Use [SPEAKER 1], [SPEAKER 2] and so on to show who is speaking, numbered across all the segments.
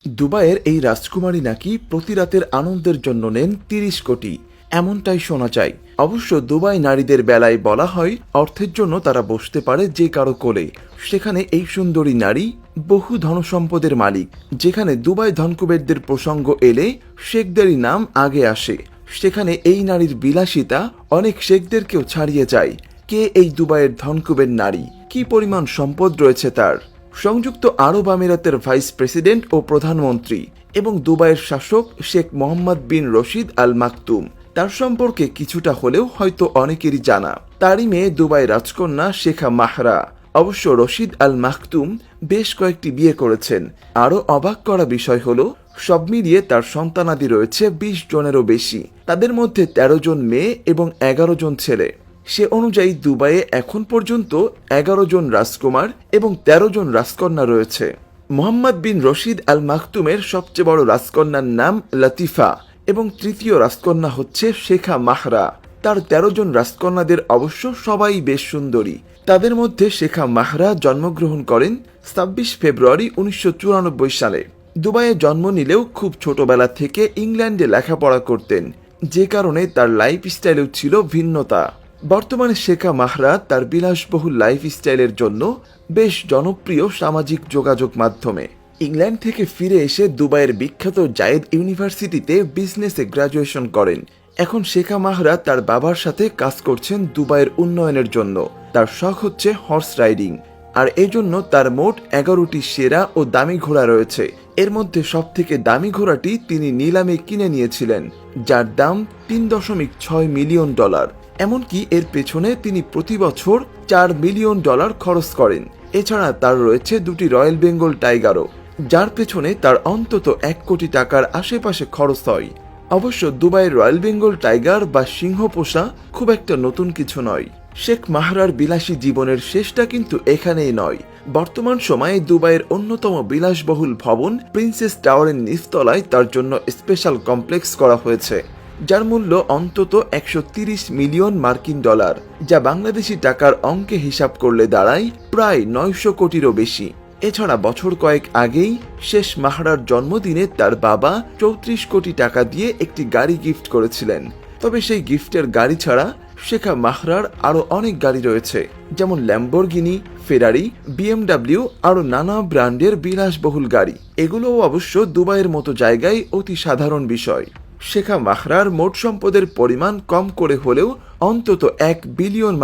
[SPEAKER 1] দুবাইয়ের এই রাজকুমারী নাকি প্রতি রাতের আনন্দের জন্য নেন ৩০ কোটি, এমনটাই শোনা যায়। অবশ্য দুবাই নারীদের বেলায় বলা হয় অর্থের জন্য তারা বসতে পারে যে কারো কোলে। সেখানে এই সুন্দরী নারী বহু ধনসম্পদের মালিক। যেখানে দুবাই ধনকুবেরদের প্রসঙ্গ এলে শেখদেরই নাম আগে আসে। সেখানে এই নারীর বিলাসিতা অনেক শেখদেরকেও ছাড়িয়ে যায়। কে এই দুবাইয়ের ধনকুবের নারী, কি পরিমাণ সম্পদ রয়েছে তার? সংযুক্ত আরব আমিরাতের ভাইস প্রেসিডেন্ট ও প্রধানমন্ত্রী এবং দুবাইয়ের শাসক শেখ মোহাম্মদ বিন রশিদ আল মাকতুম। তার সম্পর্কে কিছুটা হলেও হয়তো অনেকেরই জানা। তারই মেয়ে দুবাই রাজকন্যা শেখা মাহরা। অবশ্য রশিদ আল মাকতুম বেশ কয়েকটি বিয়ে করেছেন। আরও অবাক করা বিষয় হলো সব মিলিয়ে তার সন্তানাদি রয়েছে ২০ জনেরও বেশি। তাদের মধ্যে ১৩ জন মেয়ে এবং ১১ জন ছেলে। সে অনুযায়ী দুবাইয়ে এখন পর্যন্ত ১১ জন রাজকুমার এবং ১৩ জন রাজকন্যা রয়েছে। মোহাম্মদ বিন রশিদ আল মাকতুমের সবচেয়ে বড় রাজকন্যার নাম লতিফা এবং তৃতীয় রাজকন্যা হচ্ছে শেখা মাহরা। তার ১৩ জন রাজকন্যাদের অবশ্য সবাই বেশ সুন্দরী। তাদের মধ্যে শেখা মাহরা জন্মগ্রহণ করেন ২৬ ফেব্রুয়ারি ১৯৯৪ সালে। দুবাইয়ে জন্ম নিলেও খুব ছোটবেলা থেকে ইংল্যান্ডে লেখাপড়া করতেন, যে কারণে তার লাইফস্টাইলেও ছিল ভিন্নতা। বর্তমানে শেখা মাহরা তার বিলাসবহুল লাইফস্টাইলের জন্য বেশ জনপ্রিয় সামাজিক যোগাযোগ মাধ্যমে। ইংল্যান্ড থেকে ফিরে এসে দুবাইয়ের বিখ্যাত জায়েদ ইউনিভার্সিটিতে বিজনেসে গ্র্যাজুয়েশন করেন। এখন শেখা মাহরা তার বাবার সাথে কাজ করছেন দুবাইয়ের উন্নয়নের জন্য। তার শখ হচ্ছে হর্স রাইডিং, আর এজন্য তার মোট ১১টি সেরা ও দামি ঘোড়া রয়েছে। এর মধ্যে সবথেকে দামি ঘোড়াটি তিনি নিলামে কিনে নিয়েছিলেন, যার দাম $৩.৬ মিলিয়ন। এমনকি এর পেছনে তিনি প্রতি বছর $৪ মিলিয়ন খরচ করেন। এছাড়া তার রয়েছে দুটি রয়্যাল বেঙ্গল টাইগারও, যার পেছনে তার অন্তত ১ কোটি টাকার আশেপাশে খরচ হয়। অবশ্য দুবাইয়ের রয়্যাল বেঙ্গল টাইগার বা সিংহ পোষা খুব একটা নতুন কিছু নয়। শেখ মাহরার বিলাসী জীবনের শেষটা কিন্তু এখানেই নয়। বর্তমান সময়ে দুবাইয়ের অন্যতম বিলাসবহুল ভবন প্রিন্সেস টাওয়ারের নিচতলায় তার জন্য স্পেশাল কমপ্লেক্স করা হয়েছে, যার মূল্য অন্তত $১৩০ মিলিয়ন, যা বাংলাদেশি টাকার অঙ্কে হিসাব করলে দাঁড়ায় প্রায় ৯০০ কোটিরও বেশি। এছাড়া বছর কয়েক আগেই শেষ মাহরার জন্মদিনে তার বাবা ৩৪ কোটি টাকা দিয়ে একটি গাড়ি গিফট করেছিলেন। তবে সেই গিফটের গাড়ি ছাড়া শেখা মাহরার আরো অনেক গাড়ি রয়েছে, যেমন ল্যাম্বরগিনি, ফেরারি, BMW, আরো নানা ব্র্যান্ডের বিলাসবহুল গাড়ি। এগুলোও অবশ্য দুবাইয়ের মতো জায়গায় অতি সাধারণ বিষয়। শেখা মাহরার মোট সম্পদের পরিমাণ কম করে হলেও অন্তত $১ বিলিয়ন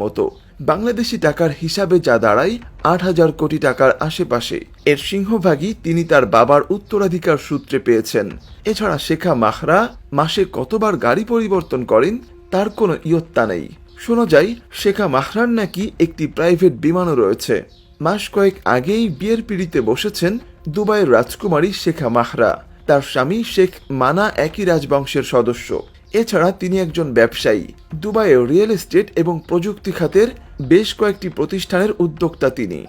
[SPEAKER 1] মতো। বাংলাদেশি টাকার হিসাবে যা দাঁড়ায় ৮,০০০ কোটি টাকার আশেপাশে। এর সিংহভাগই তিনি তার বাবার উত্তরাধিকার সূত্রে পেয়েছেন। এছাড়া শেখা মাহরা মাসে কতবার গাড়ি পরিবর্তন করেন তার কোনো ইয়ত্তা নেই। শোনা যায় শেখা মাহরার নাকি একটি প্রাইভেট বিমানও রয়েছে। মাস কয়েক আগেই বিয়ের পিঁড়িতে বসেছেন দুবাইয়ের রাজকুমারী শেখা মাহরা। তার স্বামী শেখ মানা একই রাজবংশের সদস্য। এছাড়া তিনি একজন ব্যবসায়ী। দুবাইয়ে রিয়েল এস্টেট এবং প্রযুক্তি খাতের বেশ কয়েকটি প্রতিষ্ঠানের উদ্যোক্তা তিনি।